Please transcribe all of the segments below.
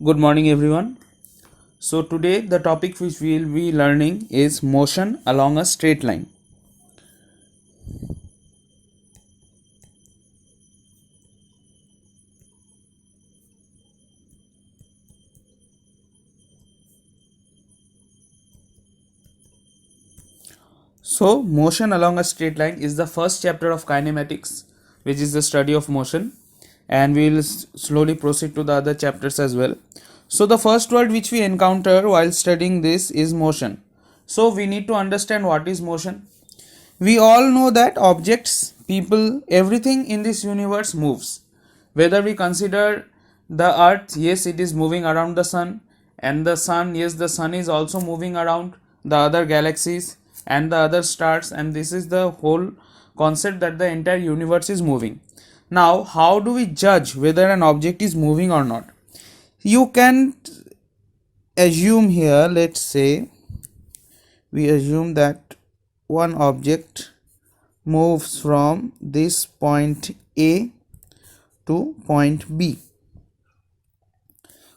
Good morning, everyone. So, today the topic which we will be learning is motion along a straight line. So, motion along a straight line is the first chapter of kinematics, which is the study of motion, and we will slowly proceed to the other chapters as well. So, the first word which we encounter while studying this is motion. So, we need to understand what is motion. We all know that objects, people, everything in this universe moves. Whether we consider the earth, yes, it is moving around the sun, and the sun, yes, the sun is also moving around the other galaxies and the other stars, and this is the whole concept that the entire universe is moving. Now, how do we judge whether an object is moving or not? You can assume here, let's say, we assume that one object moves from this point A to point B.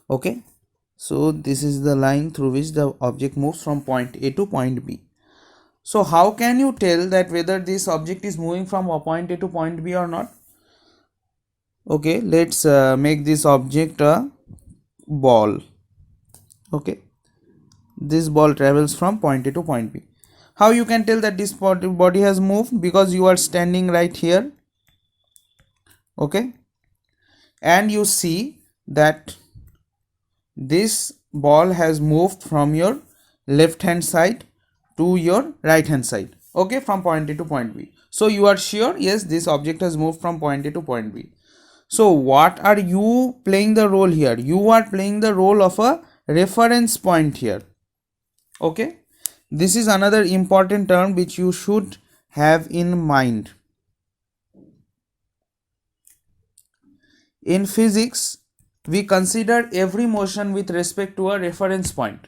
Okay, so this is the line through which the object moves from point A to point B. So how can you tell that whether this object is moving from a point A to point B or not? Okay, let's make this object a ball. Okay, this ball travels from point A to point B. How you can tell that this body has moved? Because you are standing right here. Okay, and you see that this ball has moved from your left hand side to your right hand side. Okay, from point A to point B. So you are sure, yes, this object has moved from point A to point B. So what are you playing the role here? You are playing the role of a reference point here. Okay, this is another important term which you should have in mind. In physics, we consider every motion with respect to a reference point.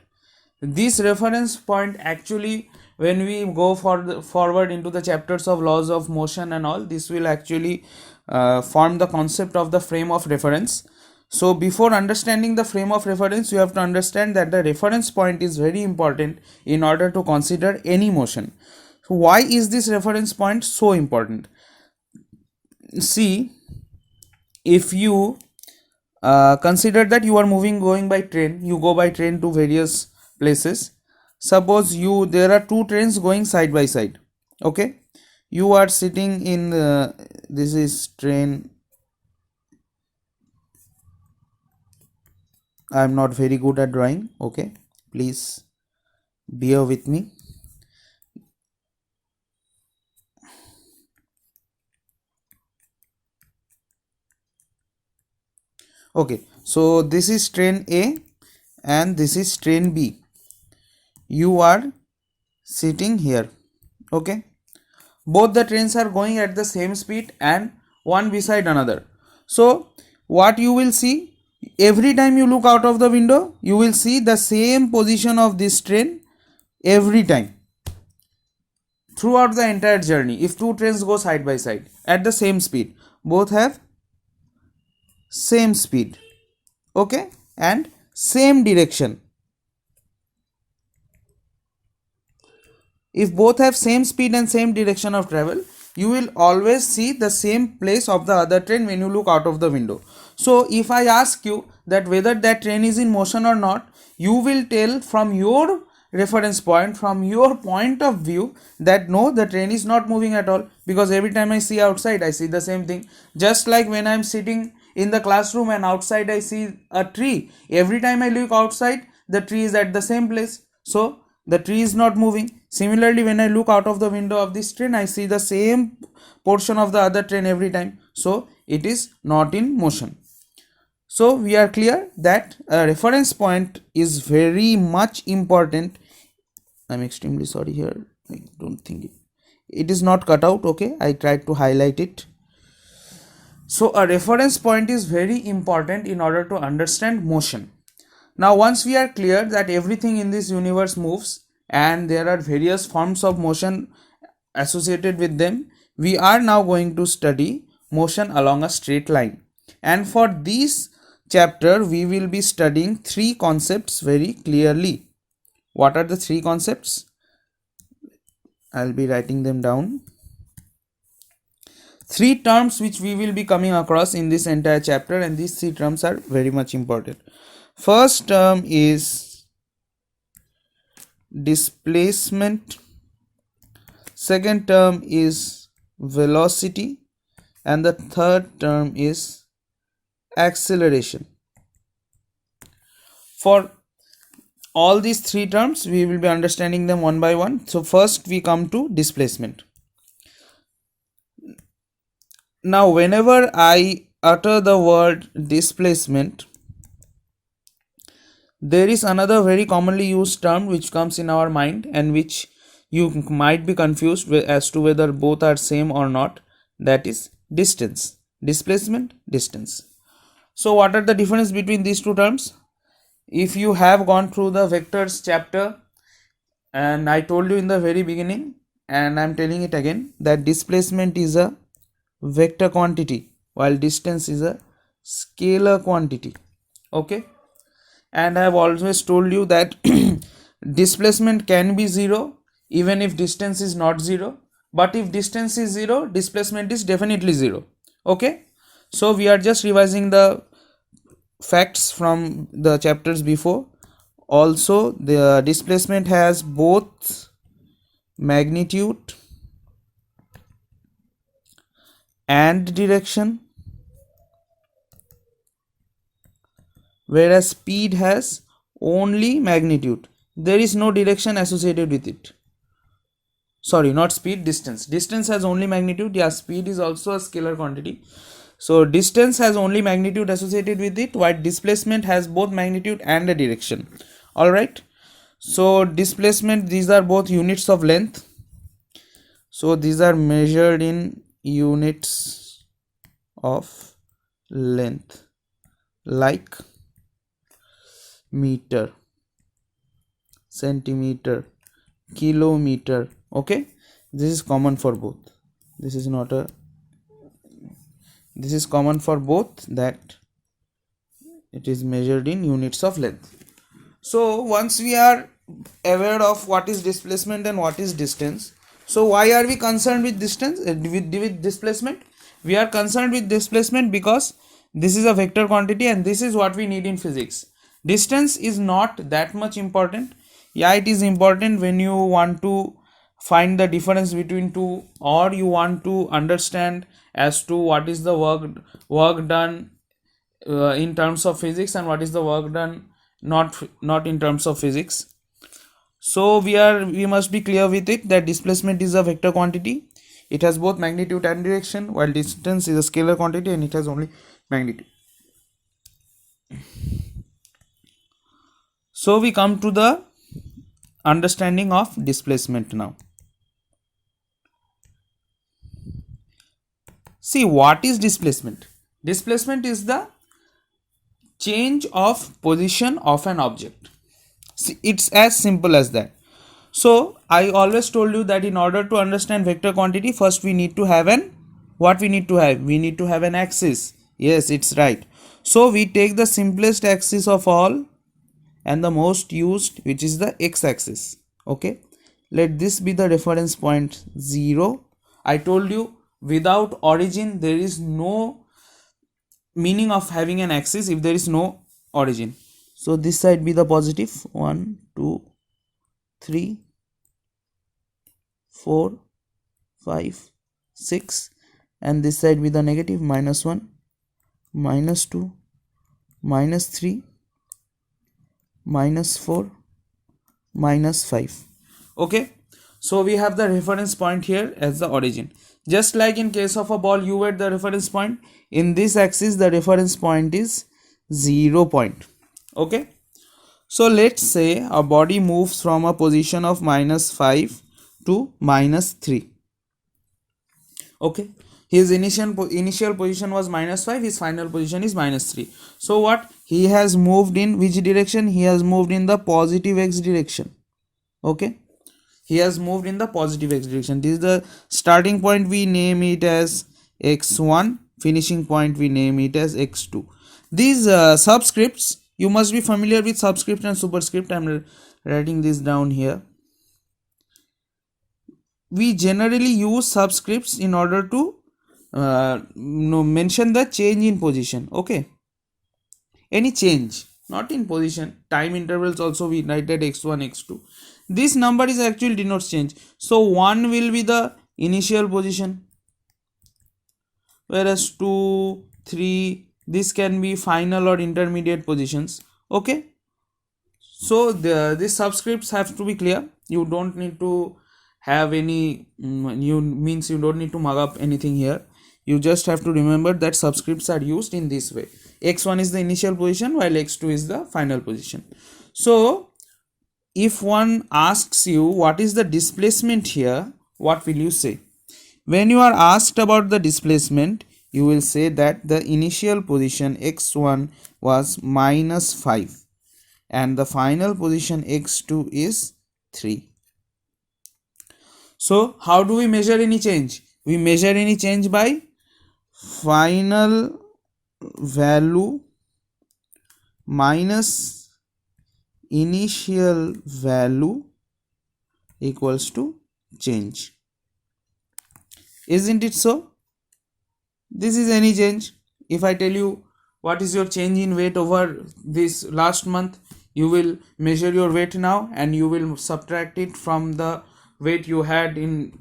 This reference point, actually, when we go forward into the chapters of laws of motion and all, this will actually form the concept of the frame of reference. So before understanding the frame of reference, you have to understand that the reference point is very important in order to consider any motion. So why is this reference point so important? See, if you consider that you are going by train, you go by train to various places. Suppose there are two trains going side by side. Okay, you are sitting in this is train. I am not very good at drawing. Okay, please bear with me. Okay, so this is train A and this is train B. You are sitting here. Okay, both the trains are going at the same speed and one beside another. So what you will see, every time you look out of the window, you will see the same position of this train every time throughout the entire journey. If two trains go side by side at the same speed, both have same speed, okay, and same direction. If both have same speed and same direction of travel, you will always see the same place of the other train when you look out of the window. So if I ask you that whether that train is in motion or not, you will tell from your reference point, from your point of view, that no, the train is not moving at all, because every time I see outside, I see the same thing. Just like when I am sitting in the classroom and outside I see a tree, every time I look outside, the tree is at the same place, so the tree is not moving. Similarly, when I look out of the window of this train, I see the same portion of the other train every time, so it is not in motion. So we are clear that a reference point is very much important. I'm extremely sorry here, I don't think it is not cut out. Okay, I tried to highlight it. So a reference point is very important in order to understand motion. Now once we are clear that everything in this universe moves and there are various forms of motion associated with them, we are now going to study motion along a straight line. And for these chapter we will be studying three concepts very clearly. What are the three concepts? I'll be writing them down. Three terms which we will be coming across in this entire chapter, and these three terms are very much important. First term is displacement, second term is velocity, and the third term is acceleration. For all these three terms we will be understanding them one by one. So first we come to displacement. Now whenever I utter the word displacement, there is another very commonly used term which comes in our mind and which you might be confused as to whether both are same or not. That is distance. Displacement, distance. So what are the difference between these two terms? If you have gone through the vectors chapter, and I told you in the very beginning and I am telling it again, that displacement is a vector quantity while distance is a scalar quantity. Okay, and I have always told you that displacement can be zero even if distance is not zero, but if distance is zero, displacement is definitely zero. Okay, so we are just revising the facts from the chapters before. Also, the displacement has both magnitude and direction, whereas speed has only magnitude. There is no direction associated with it. Sorry, not speed, distance. Distance has only magnitude. Yeah, speed is also a scalar quantity. So distance has only magnitude associated with it, while displacement has both magnitude and a direction. Alright, so displacement, these are both units of length. So these are measured in units of length, like meter, centimeter, kilometer. Okay, this is common for both. This is not a, this is common for both, that it is measured in units of length. So once we are aware of what is displacement and what is distance, so why are we concerned with distance, with displacement? We are concerned with displacement because this is a vector quantity and this is what we need in physics. Distance is not that much important. Yeah, it is important when you want to find the difference between two, or you want to understand as to what is the work done in terms of physics and what is the work done not in terms of physics. So we must be clear with it that displacement is a vector quantity. It has both magnitude and direction, while distance is a scalar quantity and it has only magnitude. So we come to the understanding of displacement now. See, what is displacement? Displacement is the change of position of an object. See, it's as simple as that. So I always told you that in order to understand vector quantity, first we need to have an, what we need to have? We need to have an axis. Yes, it's right. So we take the simplest axis of all and the most used, which is the x-axis. Okay, let this be the reference point 0. I told you without origin there is no meaning of having an axis if there is no origin. So this side be the positive 1 2 3 4 5 6, and this side be the negative -1 -2 -3 -4 -5. Okay, so we have the reference point here as the origin. Just like in case of a ball, you were the reference point. In this axis the reference point is 0 point. Okay, so let's say a body moves from a position of -5 to -3. Okay, his initial position was -5, his final position is -3. So what, he has moved in which direction? He has moved in the positive x direction. Okay, he has moved in the positive x direction. This is the starting point, we name it as x1, finishing point we name it as x2. These subscripts, you must be familiar with subscript and superscript. I'm writing this down here. We generally use subscripts in order to mention the change in position. Okay, any change, not in position. Time intervals also we write at x1 x2. This number is actually denotes change. So 1 will be the initial position, whereas 2 3 this can be final or intermediate positions. Okay, so these subscripts have to be clear. You don't need to have any you don't need to mug up anything here. You just have to remember that subscripts are used in this way. X1 is the initial position while x2 is the final position. So if one asks you what is the displacement here, what will you say? When you are asked about the displacement, you will say that the initial position x1 was -5 and the final position x2 is 3. So how do we measure any change? We measure any change by final value minus initial value equals to change. Isn't it so? This is any change. If I tell you what is your change in weight over this last month, you will measure your weight now and you will subtract it from the weight you had in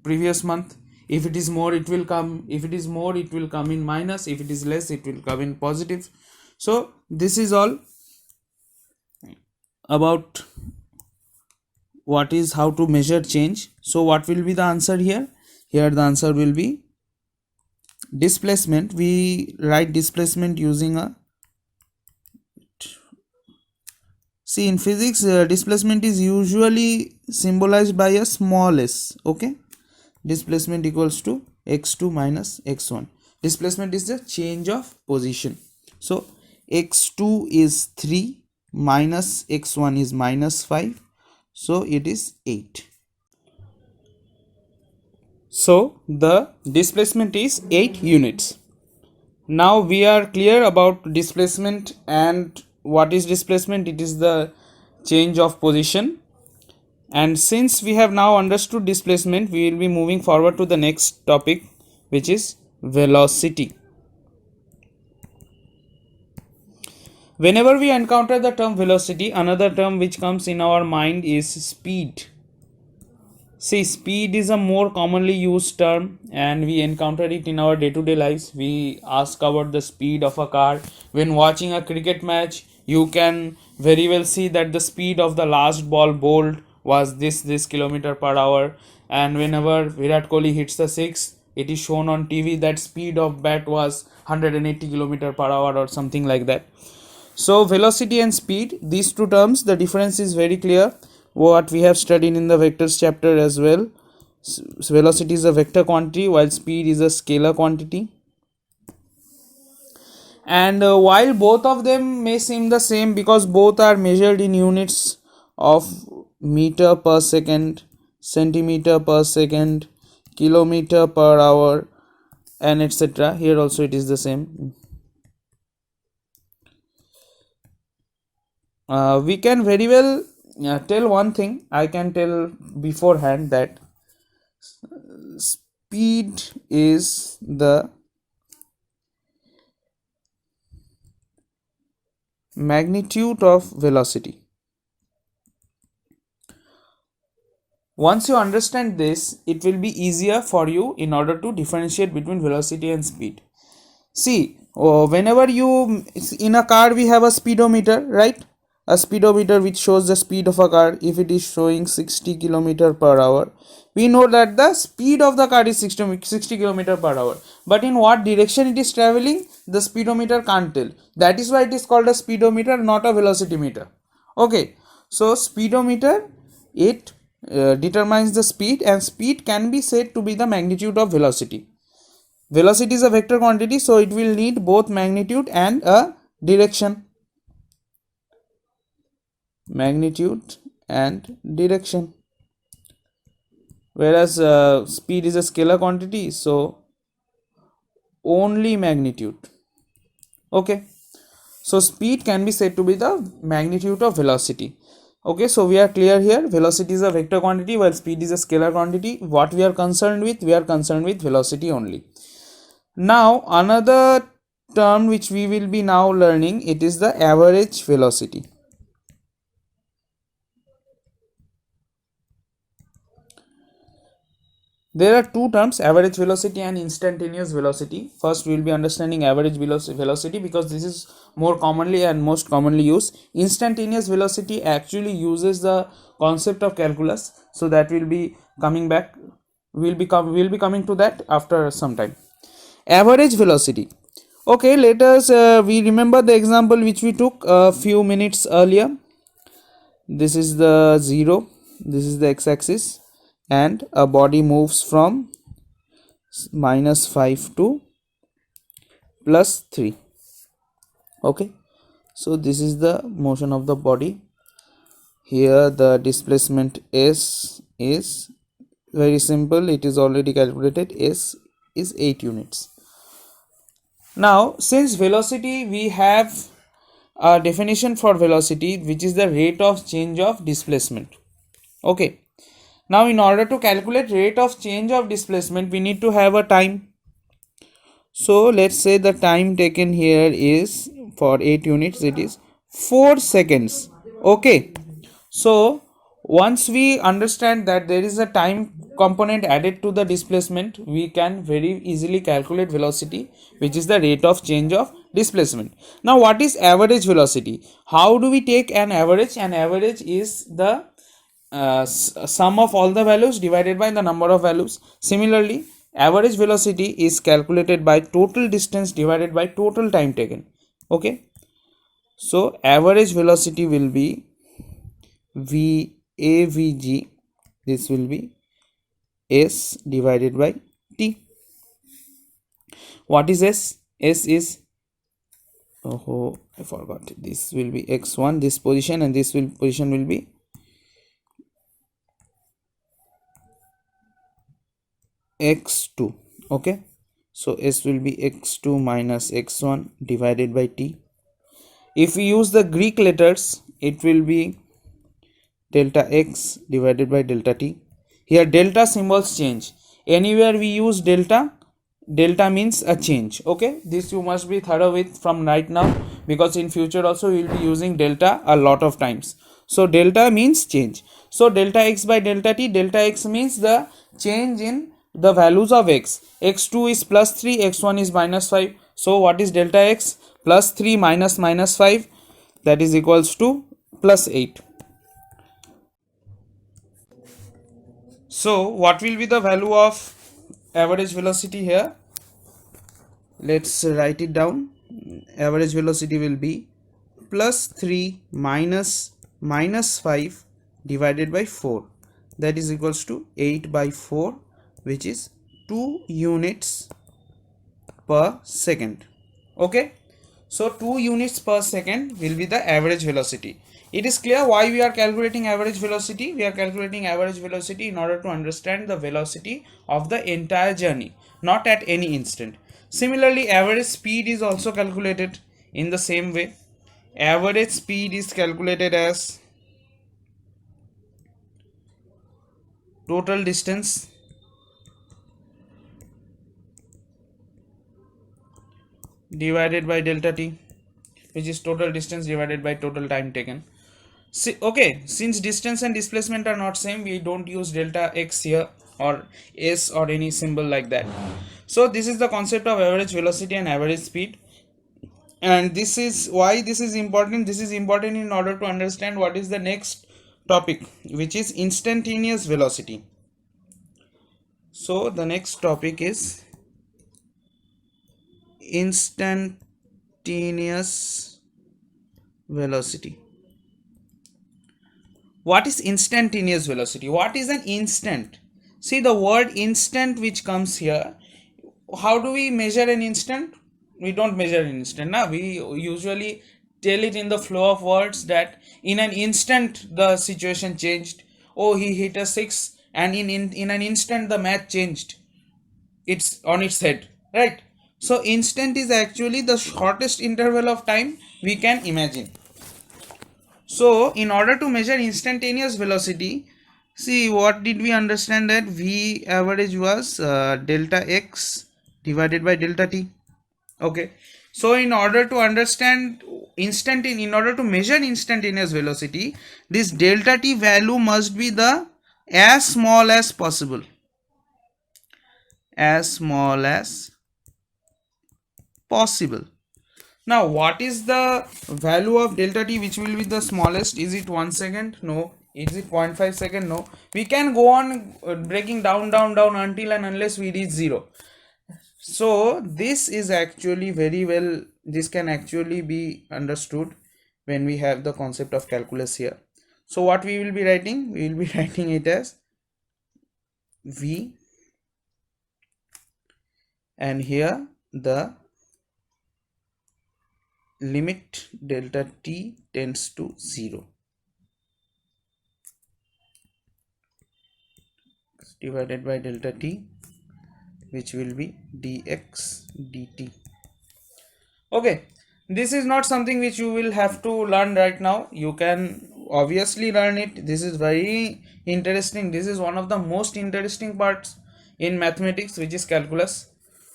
previous month. If it is more, it will come. If it is more, it will come in minus. If it is less, it will come in positive. So this is all about what is how to measure change. So what will be the answer here? Here the answer will be displacement. We write displacement using a, see in physics displacement is usually symbolized by a small s. Okay, displacement equals to x2 minus x1. Displacement is the change of position. So x2 is 3 minus x1 is -5, so it is 8. So the displacement is 8 units. Now we are clear about displacement. And what is displacement? It is the change of position. And since we have now understood displacement, we will be moving forward to the next topic, which is velocity. Whenever we encounter the term velocity, another term which comes in our mind is speed. See, speed is a more commonly used term and we encounter it in our day-to-day lives. We ask about the speed of a car. When watching a cricket match, you can very well see that the speed of the last ball bowled was this kilometer per hour. And whenever Virat Kohli hits the six, it is shown on TV that speed of bat was 180 kilometer per hour or something like that. So velocity and speed, these two terms, the difference is very clear. What we have studied in the vectors chapter as well. Velocity is a vector quantity while speed is a scalar quantity. And while both of them may seem the same because both are measured in units of meter per second, centimeter per second, kilometer per hour, and etc. Here also it is the same. We can very well tell one thing. I can tell beforehand that speed is the magnitude of velocity. Once you understand this, it will be easier for you in order to differentiate between velocity and speed. See, whenever you in a car we have a speedometer, right? A speedometer which shows the speed of a car. If it is showing 60 km per hour, we know that the speed of the car is 60 km per hour. But in what direction it is traveling, the speedometer can't tell. That is why it is called a speedometer, not a velocity meter. Okay, so speedometer, it determines the speed, and speed can be said to be the magnitude of velocity. Velocity is a vector quantity, so it will need both magnitude and a direction. Magnitude and direction. Whereas speed is a scalar quantity, so only magnitude. Okay. So speed can be said to be the magnitude of velocity. Okay, so we are clear here. Velocity is a vector quantity while speed is a scalar quantity. What we are concerned with? We are concerned with velocity only. Now another term which we will be now learning, it is the average velocity. There are two terms, average velocity and instantaneous velocity. First we will be understanding average velocity because this is more commonly and most commonly used. Instantaneous velocity actually uses the concept of calculus, so that will be coming back. We'll be coming to that after some time. Average velocity. Okay, let us we remember the example which we took a few minutes earlier. This is the 0, this is the x-axis, and a body moves from -5 to +3. Okay, so this is the motion of the body. Here the displacement s is very simple, it is already calculated. S is 8 units. Now since velocity, we have a definition for velocity which is the rate of change of displacement. Okay, now in order to calculate rate of change of displacement, we need to have a time. So let's say the time taken here is, for 8 units, it is 4 seconds. Okay, so once we understand that there is a time component added to the displacement, we can very easily calculate velocity, which is the rate of change of displacement. Now what is average velocity? How do we take an average? An average is the sum of all the values divided by the number of values. Similarly, average velocity is calculated by total distance divided by total time taken. Okay, so average velocity will be VAVG, this will be S divided by T. What is S? S is, oh I forgot, this will be x1, this position, and this position will be x2. Okay, so S will be x2 minus x1 divided by T. If we use the Greek letters, it will be delta x divided by delta t. Here delta symbols change. Anywhere we use delta, delta means a change. Okay, this you must be thorough with from right now, because in future also we will be using delta a lot of times. So delta means change. So delta x by delta t, delta x means the change in the values of x. x2 is +3, x1 is -5. So what is delta x? +3 minus -5, that is equals to +8. So what will be the value of average velocity here? Let's write it down. Average velocity will be +3 minus -5 divided by 4, that is equals to 8 by 4, which is 2 units per second. Okay, so 2 units per second will be the average velocity. It is clear why we are calculating average velocity. We are calculating average velocity in order to understand the velocity of the entire journey, not at any instant. Similarly, average speed is also calculated in the same way. Average speed is calculated as total distance divided by delta t, which is total distance divided by total time taken. See, okay, since distance and displacement are not same, we don't use delta x here or s or any symbol like that. So this is the concept of average velocity and average speed, and this is why this is important. This is important in order to understand what is the next topic, which is instantaneous velocity. So the next topic is instantaneous velocity. What is instantaneous velocity? What is an instant? See the word instant which comes here. How do we measure an instant? We don't measure an instant. Now we usually tell it in the flow of words that in an instant the situation changed. Oh, he hit a 6, and in an instant the match changed. It's on its head, right? So instant is actually the shortest interval of time we can imagine. So in order to measure instantaneous velocity, see what did we understand, that V average was delta x divided by delta t. Okay. So in order to understand in order to measure instantaneous velocity, this delta t value must be the as small as possible. As small as possible. Now, what is the value of delta t which will be the smallest? Is it 1 second? No. Is it 0.5 second? No. We can go on breaking down until and unless we reach 0. So, this is actually very well, this can actually be understood when we have the concept of calculus here. So, what we will be writing? We will be writing it as V, and here the limit delta t tends to 0 divided by delta t, which will be dx dt. Okay, this is not something which you will have to learn right now. You can obviously learn it. This is very interesting. This is one of the most interesting parts in mathematics, which is calculus.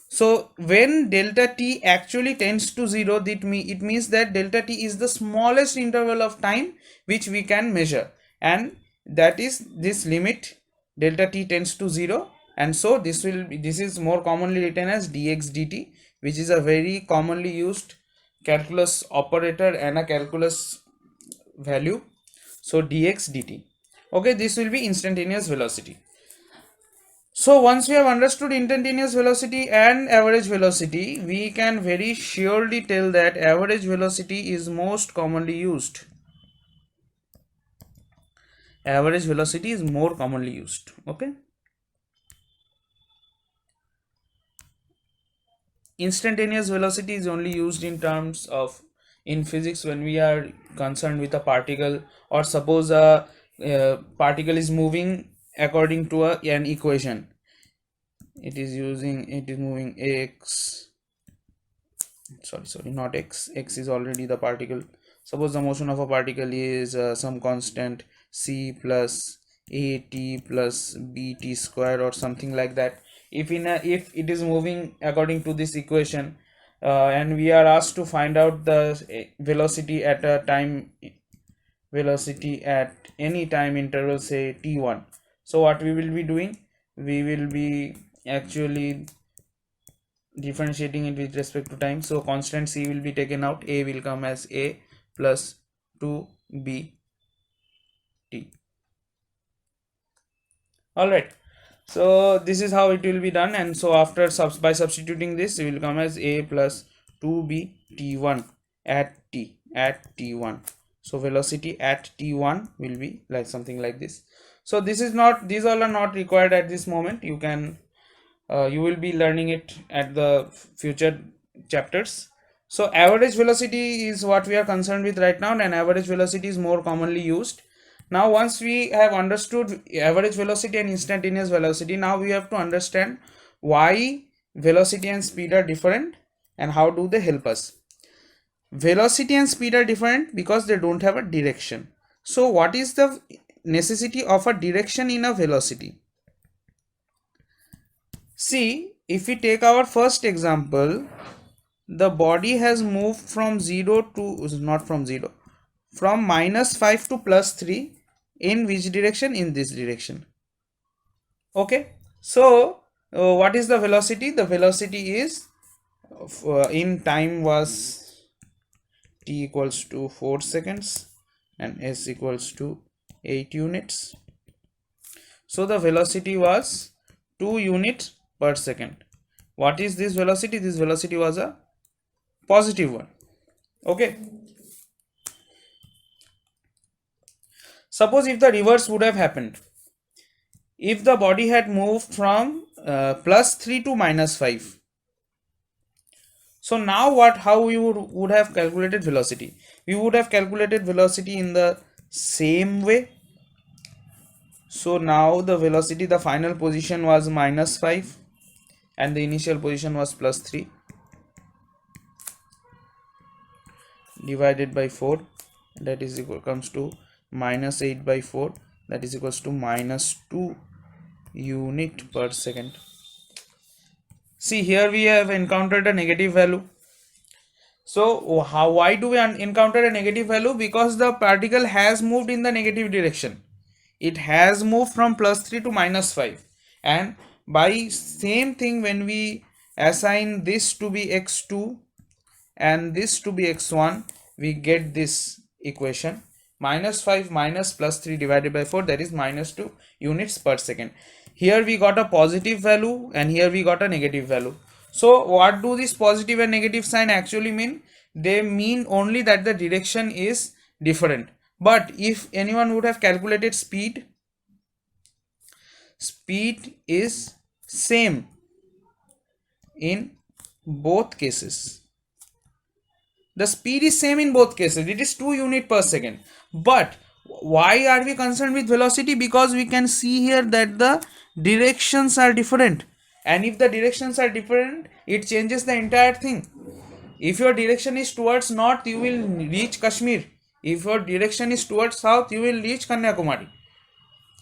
So when delta t actually tends to 0, it means that delta t is the smallest interval of time which we can measure, and that is this limit delta t tends to 0, and so this is more commonly written as dx dt, which is a very commonly used calculus operator and a calculus value. So dx dt. Okay, this will be instantaneous velocity. So once we have understood instantaneous velocity and average velocity, we can very surely tell that average velocity is most commonly used. Average velocity is more commonly used. Okay. Instantaneous velocity is only used in terms of in physics when we are concerned with a particle, or suppose a particle is moving according to an equation. It is moving x, sorry, not x is already the particle. Suppose the motion of a particle is some constant c plus at plus bt square or something like that. If it is moving according to this equation, and we are asked to find out the velocity at a time, velocity at any time interval, say t1. So what we will be doing, we will be actually differentiating it with respect to time. So constant c will be taken out, a will come as a plus 2b t. All right, so this is how it will be done, and so after by substituting this, it will come as a plus 2b t1 at t1. So velocity at t1 will be like something like this. So this is not, these all are not required at this moment. You will be learning it at the future chapters. So average velocity is what we are concerned with right now, and average velocity is more commonly used. Now once we have understood average velocity and instantaneous velocity, now we have to understand why velocity and speed are different and how do they help us. Velocity and speed are different because they don't have a direction. So what is the necessity of a direction in a velocity? See, if we take our first example, the body has moved from 0 to, not from 0, from -5 to +3. In which direction? In this direction. Okay, so what is the velocity? The velocity is in time was t equals to 4 seconds and s equals to 8 units. So the velocity was 2 units per second. What is this velocity? This velocity was a positive one. Okay, suppose if the reverse would have happened, if the body had moved from +3 to -5. So now how we would have calculated velocity? We would have calculated velocity in the same way. So now the velocity, the final position was -5 and the initial position was +3. divided by 4, that is equal comes to minus 8 by 4, that is equals to minus 2 unit per second. See, here we have encountered a negative value. So why do we encounter a negative value? Because the particle has moved in the negative direction. It has moved from plus 3 to minus 5, and by same thing, when we assign this to be x2 and this to be x1, we get this equation: minus 5 minus plus 3 divided by 4, that is minus 2 units per second. Here we got a positive value and here we got a negative value. So what do this positive and negative sign actually mean? They mean only that the direction is different. But if anyone would have calculated speed is same in both cases. The speed is same in both cases, it is 2 unit per second. But why are we concerned with velocity? Because we can see here that the directions are different, and if the directions are different, it changes the entire thing. If your direction is towards north, you will reach Kashmir. If your direction is towards south, you will reach Kanyakumari,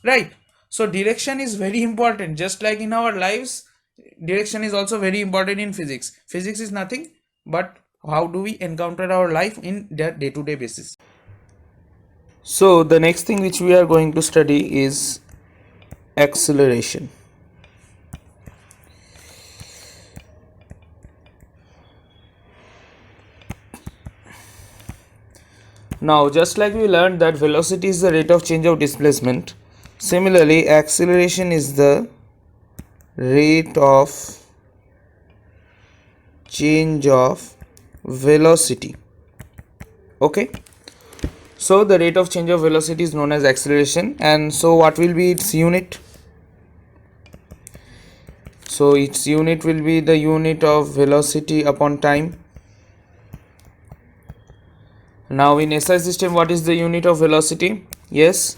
right? So direction is very important. Just like in our lives, direction is also very important in physics. Physics is nothing but how do we encounter our life in the day-to-day basis. So the next thing which we are going to study is acceleration. Now, just like we learned that velocity is the rate of change of displacement, similarly acceleration is the rate of change of velocity. Okay, so the rate of change of velocity is known as acceleration, and so what will be its unit? So its unit will be the unit of velocity upon time. Now in SI system, what is the unit of velocity? Yes,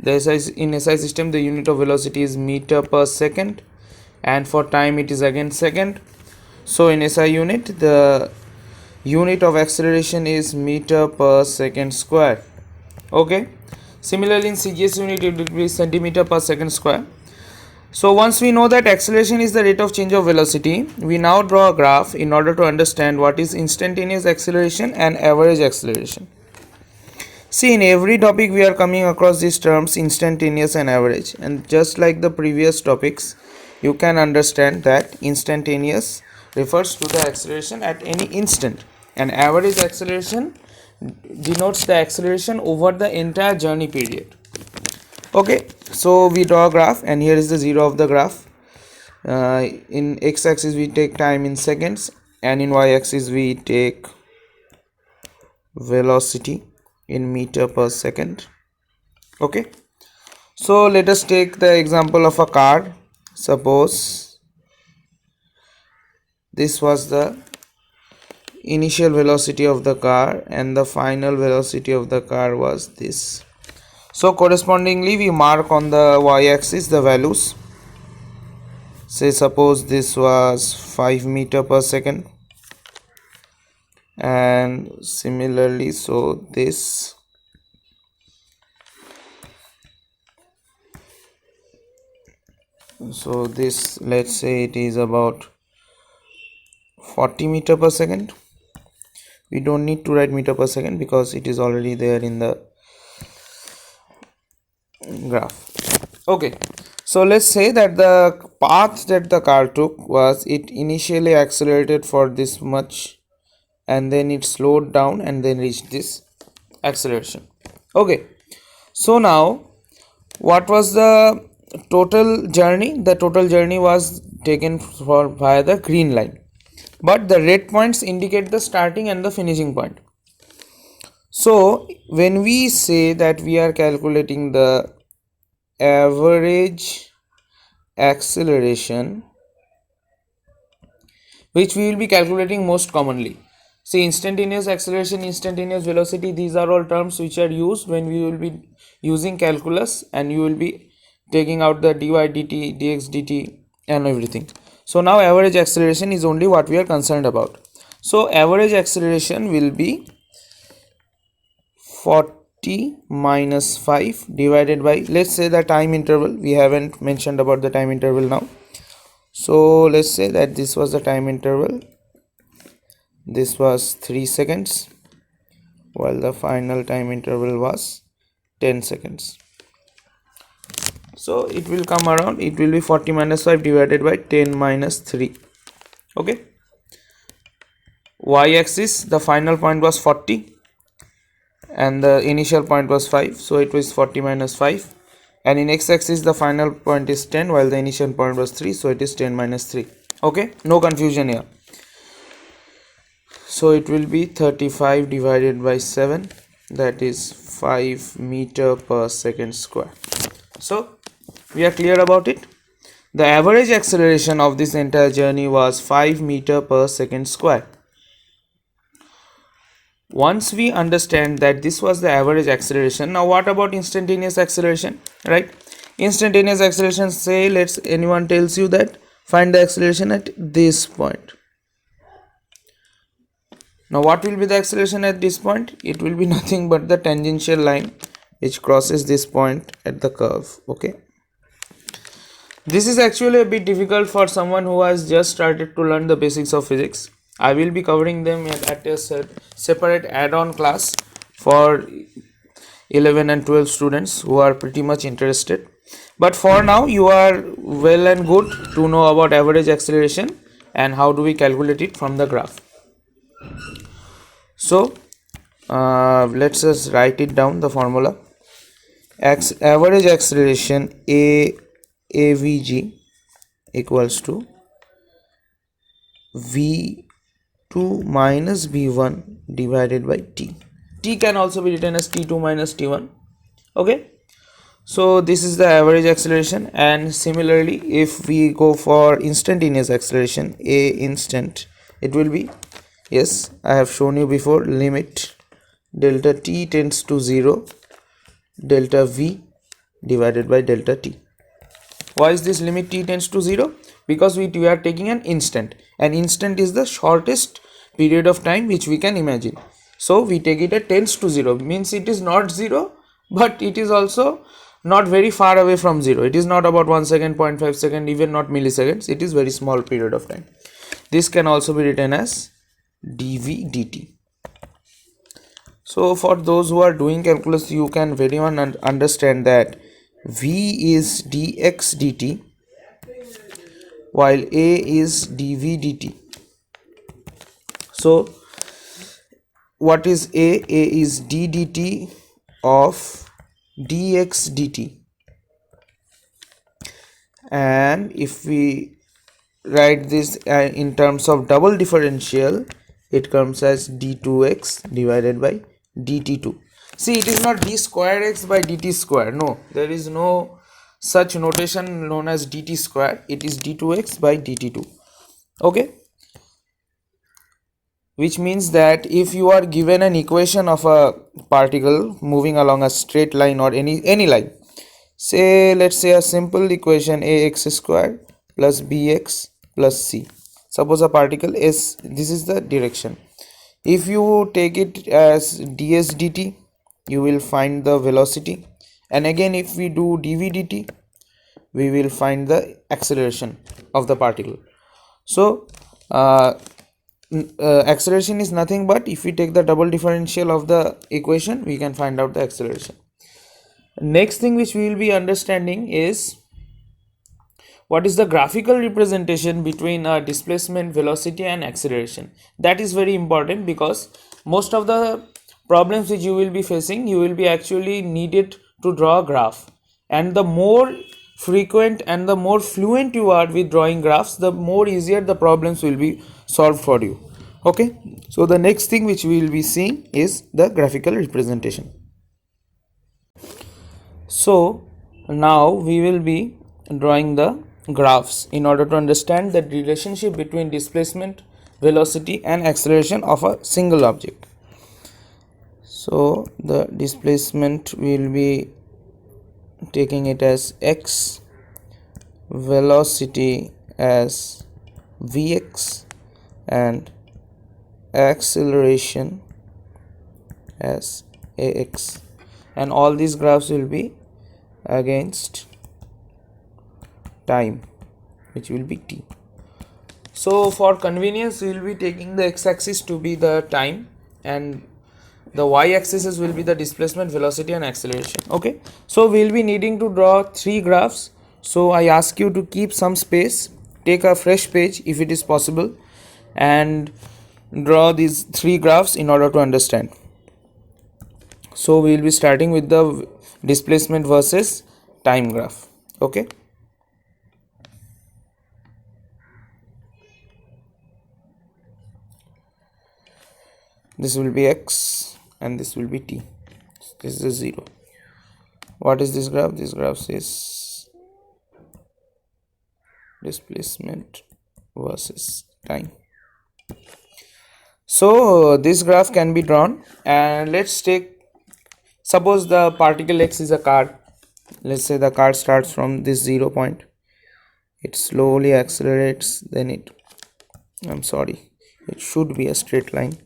in SI system the unit of velocity is meter per second, and for time it is again second. So in SI unit, the unit of acceleration is meter per second square. Okay, similarly in CGS unit it will be centimeter per second square. So once we know that acceleration is the rate of change of velocity, we now draw a graph in order to understand what is instantaneous acceleration and average acceleration. See, in every topic we are coming across these terms instantaneous and average, and just like the previous topics, you can understand that instantaneous refers to the acceleration at any instant, and average acceleration denotes the acceleration over the entire journey period. Okay, so we draw a graph, and here is the zero of the graph. In x-axis we take time in seconds, and in y-axis we take velocity in meter per second. Okay, so let us take the example of a car. Suppose this was the initial velocity of the car and the final velocity of the car was this. So correspondingly we mark on the y-axis the values. Say suppose this was 5 meter per second, and similarly so this. So this, let's say it is about 40 meter per second. We don't need to write meter per second because it is already there in the graph. Okay, so let's say that the path that the car took was, it initially accelerated for this much and then it slowed down and then reached this acceleration. Okay, so now what was the total journey? The total journey was taken via the green line, but the red points indicate the starting and the finishing point. So when we say that we are calculating the average acceleration, which we will be calculating most commonly. See, instantaneous acceleration, instantaneous velocity, these are all terms which are used when we will be using calculus, and you will be taking out the dy dt, dx dt and everything. So now average acceleration is only what we are concerned about. So average acceleration will be 40 minus 5 divided by, let's say, the time interval. We haven't mentioned about the time interval now. So let's say that this was the time interval. This was 3 seconds, while the final time interval was 10 seconds. So it will come around, it will be 40 minus 5 divided by 10 minus 3. Okay. Y-axis, the final point was 40 and the initial point was 5, so it was 40 minus 5. And in x-axis the final point is 10 while the initial point was 3, so it is 10 minus 3. Okay, no confusion here. So it will be 35 divided by 7, that is 5 meter per second square. So we are clear about it. The average acceleration of this entire journey was 5 meter per second square. Once we understand that this was the average acceleration, now what about instantaneous acceleration, right? Instantaneous acceleration, say, let's anyone tells you that find the acceleration at this point. Now what will be the acceleration at this point? It will be nothing but the tangential line which crosses this point at the curve. Okay, this is actually a bit difficult for someone who has just started to learn the basics of physics. I will be covering them at a separate add-on class for 11 and 12 students who are pretty much interested. But for now, you are well and good to know about average acceleration and how do we calculate it from the graph. So let's just write it down, the formula. Average acceleration AVG equals to V2 minus V1 divided by T. T can also be written as T2 minus T1. Okay, so this is the average acceleration. And similarly, if we go for instantaneous acceleration, A instant, it will be, yes, I have shown you before, limit delta T tends to 0 delta V divided by delta T. Why is this limit T tends to 0? Because we are taking an instant. An instant is the shortest period of time which we can imagine. So we take it at tends to 0, means it is not 0, but it is also not very far away from 0. It is not about 1 second, 0.5 second, even not milliseconds. It is very small period of time. This can also be written as dv dt. So for those who are doing calculus, you can very well understand that v is dx dt while a is dv dt. So what is a? A is d dt of dx dt, and if we write this in terms of double differential, it comes as d2x divided by dt2. See, it is not d square x by dt square. No, there is no such notation known as dt square. It is d2x by dt2. Okay, which means that if you are given an equation of a particle moving along a straight line or any line, say, let's say a simple equation ax square plus bx plus c. Suppose a particle is, this is the direction. If you take it as ds dt, you will find the velocity, and again if we do dv dt, we will find the acceleration of the particle. So acceleration is nothing but, if we take the double differential of the equation, we can find out the acceleration. Next thing which we will be understanding is what is the graphical representation between displacement, velocity and acceleration. That is very important, because most of the problems which you will be facing, you will be actually needed to draw a graph, and the more frequent and the more fluent you are with drawing graphs, the more easier the problems will be solved for you. Okay, so the next thing which we will be seeing is the graphical representation. So now we will be drawing the graphs in order to understand the relationship between displacement, velocity and acceleration of a single object. So the displacement will be taking it as x, velocity as vx and acceleration as ax, and all these graphs will be against time, which will be t. So for convenience we will be taking the x-axis to be the time and the y-axis will be the displacement, velocity and acceleration. Okay, so we will be needing to draw 3 graphs. So I ask you to keep some space, take a fresh page if it is possible, and draw these 3 graphs in order to understand. So we will be starting with the displacement versus time graph. Okay, this will be x and this will be t. This is a 0. What is this graph? This graph is displacement versus time. So this graph can be drawn, and let's take, suppose the particle x is a car. Let's say the car starts from this 0 point, it slowly accelerates, then it should be a straight line.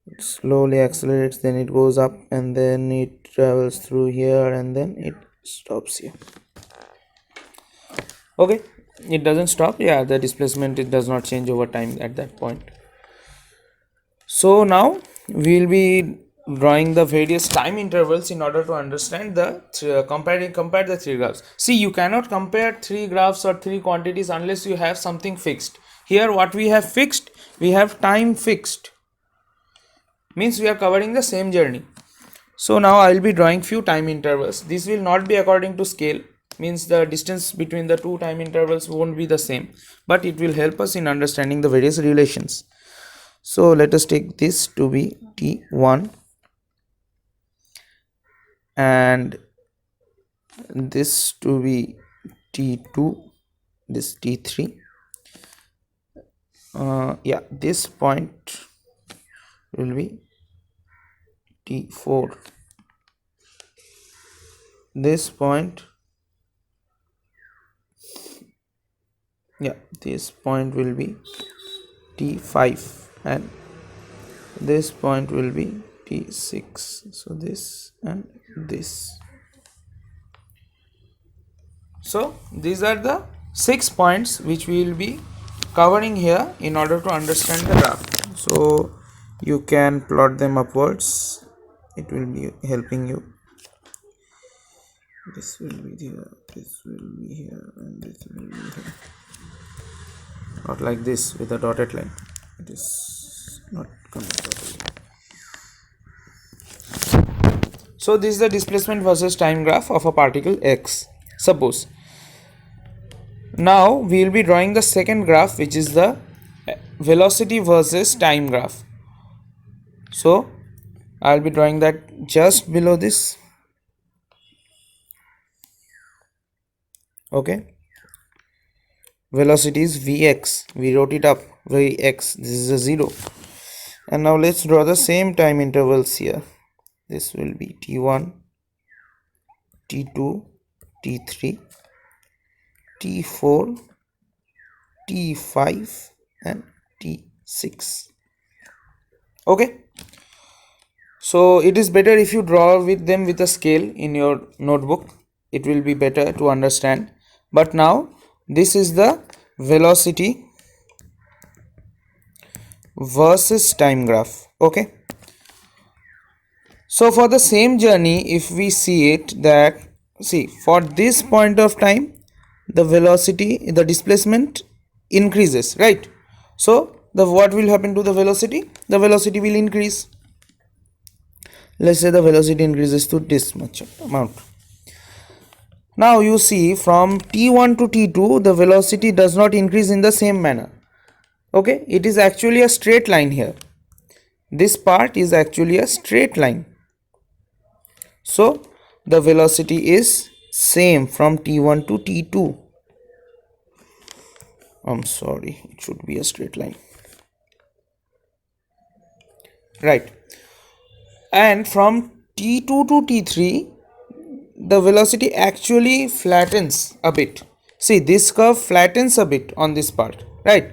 It slowly accelerates, then it goes up, and then it travels through here, and then it stops here. Okay, it doesn't stop. Yeah, the displacement, it does not change over time at that point. So now we will be drawing the various time intervals in order to understand the compare the 3 graphs. See, you cannot compare 3 graphs or 3 quantities unless you have something fixed. Here what we have fixed, we have time fixed, means we are covering the same journey. So now I will be drawing few time intervals. This will not be according to scale, means the distance between the 2 time intervals won't be the same, but it will help us in understanding the various relations. So let us take this to be t1 and this to be t2, this t3. Yeah, this point will be t4, this point, yeah, this point will be t5, and this point will be t6. So this and this. So these are the 6 points which we will be covering here in order to understand the graph. So you can plot them upwards, it will be helping you. This will be here, this will be here, and this will be here. Not like this with a dotted line, it is not coming properly. So this is the displacement versus time graph of a particle x. Suppose now we will be drawing the second graph, which is the velocity versus time graph. So I will be drawing that just below this. Okay, velocity is vx, we wrote it up, vx, this is a 0. And now let's draw the same time intervals here. This will be t1, t2, t3, t4, t5 and t6. Okay, so it is better if you draw with them with a scale in your notebook, it will be better to understand. But now this is the velocity versus time graph. Okay, so for the same journey, if we see it, that see, for this point of time the velocity, the displacement increases, right? So what will happen to the velocity? The velocity will increase. Let's say the velocity increases to this much amount. Now you see, from t1 to t2 the velocity does not increase in the same manner. Okay, it is actually a straight line here. This part is actually a straight line. So the velocity is same from t1 to t2. I'm sorry, it should be a straight line, right? And from t2 to t3 the velocity actually flattens a bit. See, this curve flattens a bit on this part, right?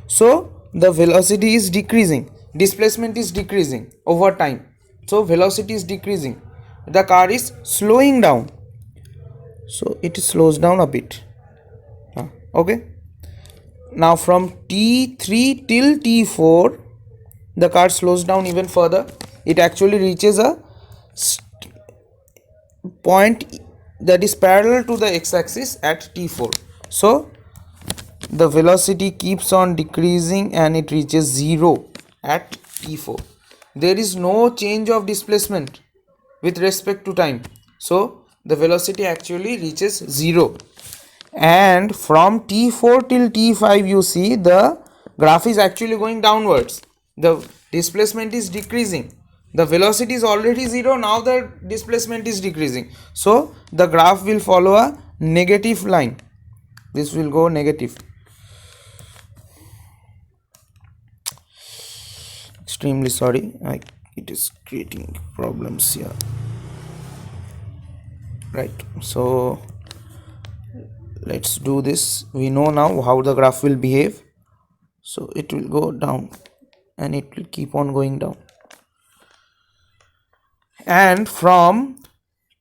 So the velocity is decreasing, displacement is decreasing over time. So velocity is decreasing, the car is slowing down, so it slows down a bit. Okay, now from T3 till T4 the car slows down even further. It actually reaches a point that is parallel to the x-axis at T4. So the velocity keeps on decreasing and it reaches 0 at T4. There is no change of displacement with respect to time, so the velocity actually reaches 0. And from T4 till T5 you see the graph is actually going downwards, the displacement is decreasing, the velocity is already 0, now the displacement is decreasing, so the graph will follow a negative line. This will go negative. Extremely sorry, it is creating problems here. Right, so let's do this. We know now how the graph will behave, so it will go down and it will keep on going down, and from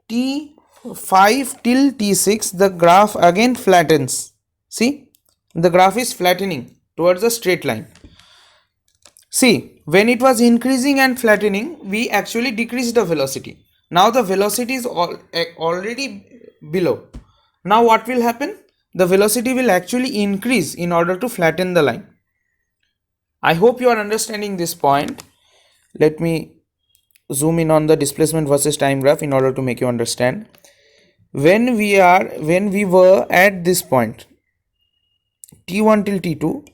T5 till T6 the graph again flattens. See, the graph is flattening towards a straight line. See, when it was increasing and flattening, we actually decreased the velocity. Now the velocity is already below. Now what will happen? The velocity will actually increase in order to flatten the line. I hope you are understanding this point. Let me zoom in on the displacement versus time graph in order to make you understand. When we were at this point, T1 till T2,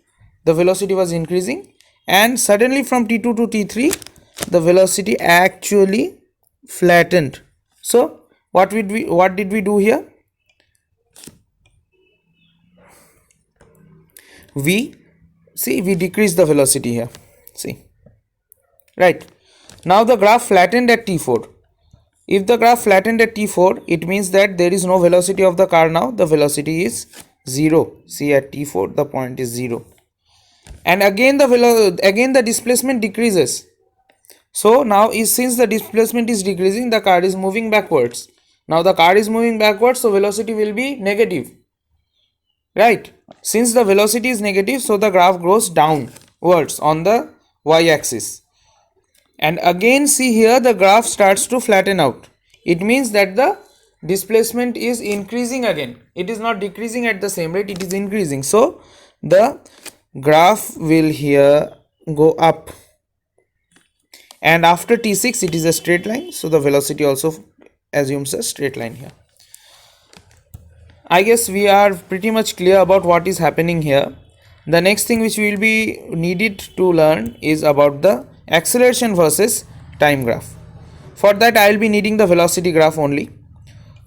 the velocity was increasing, and suddenly from T2 to T3 the velocity actually flattened. So what did we do here? We decreased the velocity here. See, right, now the graph flattened at T4. If the graph flattened at T4, it means that there is no velocity of the car now, the velocity is 0. See, at T4 the point is 0, and again the displacement decreases. So now since the displacement is decreasing, the car is moving backwards. Now the car is moving backwards, so velocity will be negative, right? Since the velocity is negative, so the graph goes downwards on the y-axis, and again see here the graph starts to flatten out. It means that the displacement is increasing again, it is not decreasing at the same rate, it is increasing. So the graph will here go up, and after T6 it is a straight line, so the velocity also assumes a straight line here. I guess we are pretty much clear about what is happening here. The next thing which we will be needed to learn is about the acceleration versus time graph. For that I will be needing the velocity graph only,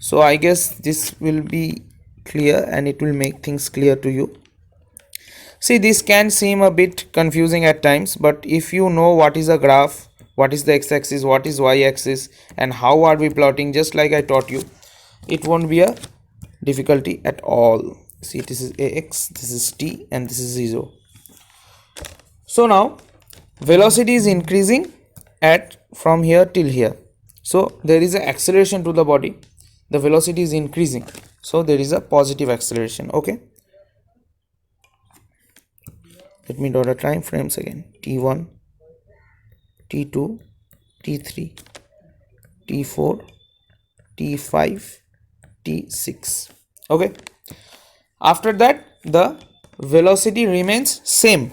so I guess this will be clear and it will make things clear to you. See, this can seem a bit confusing at times, but if you know what is a graph, what is the x-axis, what is y-axis, and how are we plotting, just like I taught you, it won't be a difficulty at all. See, this is ax, this is t, and this is 0. So now velocity is increasing at from here till here, so there is an acceleration to the body, the velocity is increasing, so there is a positive acceleration. Okay, let me draw the time frames again. T1, T2, T3, T4, T5, T6. Okay, after that the velocity remains same.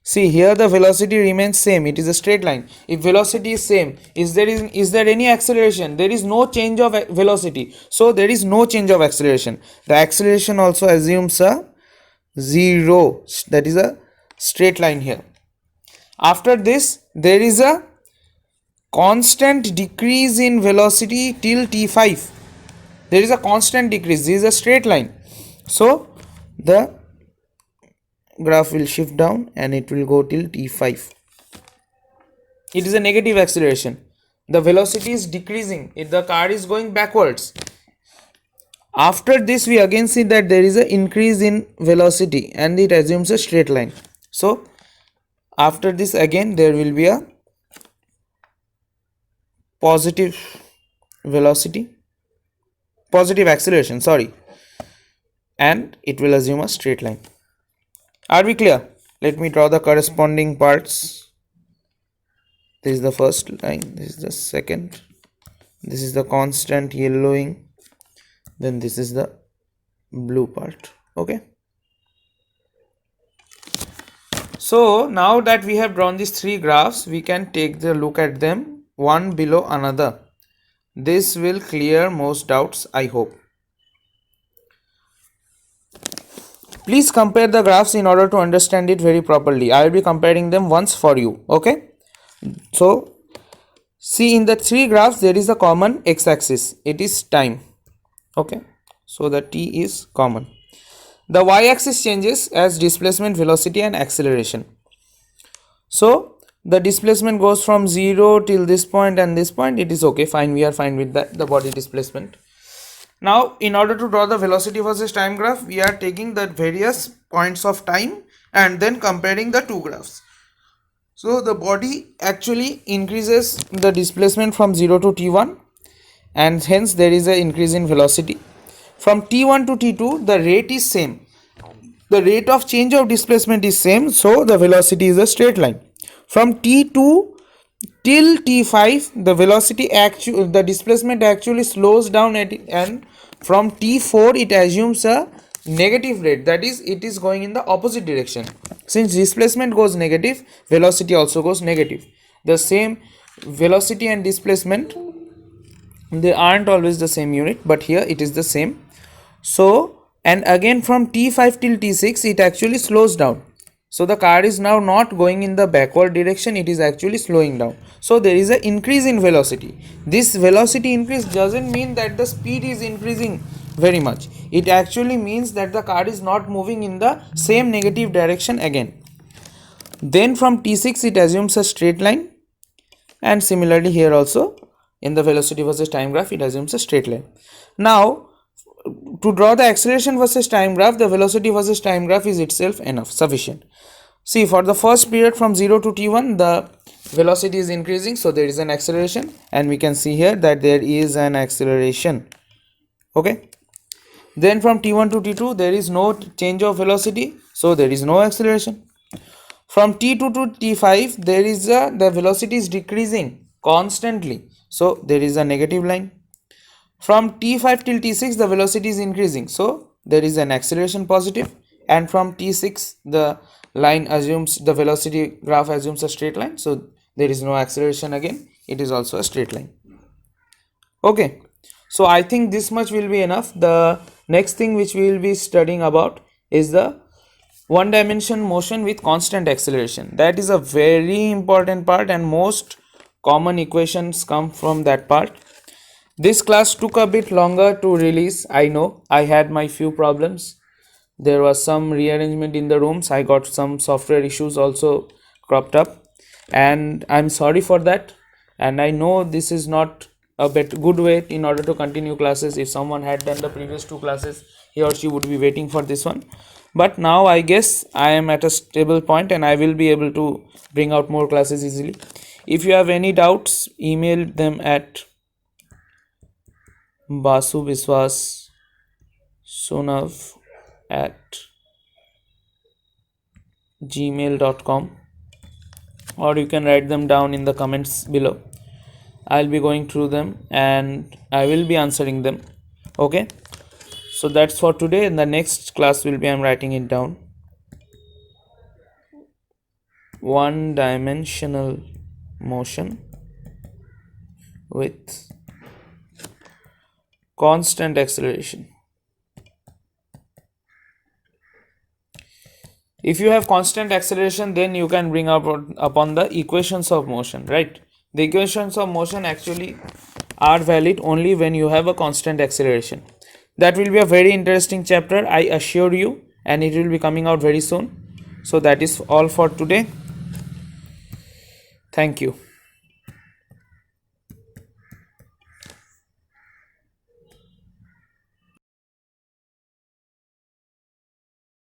See, here the velocity remains same, it is a straight line. If velocity is same, is there any acceleration? There is no change of velocity, so there is no change of acceleration. The acceleration also assumes a 0, that is a straight line here. After this there is a constant decrease in velocity till T5. There is a constant decrease, this is a straight line, so the graph will shift down and it will go till T5. It is a negative acceleration, the velocity is decreasing, the car is going backwards. After this we again see that there is an increase in velocity and it assumes a straight line. So after this again there will be a positive velocity, positive acceleration, sorry, and it will assume a straight line. Are we clear? Let me draw the corresponding parts. This is the first line, this is the second, this is the constant yellowing, then this is the blue part. Okay, so now that we have drawn these three graphs, we can take the look at them one below another. This will clear most doubts, I hope. Please compare the graphs in order to understand it very properly. I will be comparing them once for you. Okay, so see, in the three graphs there is a common x-axis, it is time. Okay, so the t is common. The y-axis changes as displacement, velocity and acceleration. So the displacement goes from 0 till this point and this point. It is okay, fine, we are fine with that, the body displacement. Now in order to draw the velocity versus time graph, we are taking the various points of time and then comparing the two graphs. So the body actually increases the displacement from 0 to t1 and hence there is an increase in velocity. From t1 to t2 the rate is same, the rate of change of displacement is same, so the velocity is a straight line. From t2 till t5 the velocity actually, the displacement actually slows down at it, and from t4 it assumes a negative rate, that is it is going in the opposite direction. Since displacement goes negative, velocity also goes negative. The same velocity and displacement, they aren't always the same unit, but here it is the same. So, and again from t5 till t6 it actually slows down. So the car is now not going in the backward direction, it is actually slowing down. So there is an increase in velocity. This velocity increase doesn't mean that the speed is increasing very much. It actually means that the car is not moving in the same negative direction again. Then from t6 it assumes a straight line, and similarly here also in the velocity versus time graph it assumes a straight line. Now to draw the acceleration versus time graph, the velocity versus time graph is itself enough, sufficient. See, for the first period from 0 to t1 the velocity is increasing, so there is an acceleration, and we can see here that there is an acceleration. Okay, then from t1 to t2 there is no change of velocity, so there is no acceleration. From t2 to t5 there is the velocity is decreasing constantly, so there is a negative line. From t5 till t6 the velocity is increasing, so there is an acceleration positive, and from t6 the line assumes, the velocity graph assumes a straight line, so there is no acceleration again, it is also a straight line. Okay, so I think this much will be enough. The next thing which we will be studying about is the one dimension motion with constant acceleration. That is a very important part, and most common equations come from that part. This class took a bit longer to release, I know. I had my few problems. There was some rearrangement in the rooms. I got some software issues also cropped up, and I'm sorry for that. And I know this is not a good way in order to continue classes. If someone had done the previous two classes, he or she would be waiting for this one. But now I guess I am at a stable point and I will be able to bring out more classes easily. If you have any doubts, email them at basubiswassonav@gmail.com, or you can write them down in the comments below. I'll be going through them and I will be answering them. Okay, so that's for today. In the next class will be, I'm writing it down, one dimensional motion with constant acceleration. If you have constant acceleration, then you can bring up upon the equations of motion, right? The equations of motion actually are valid only when you have a constant acceleration. That will be a very interesting chapter, I assure you, and it will be coming out very soon. So that is all for today. Thank you.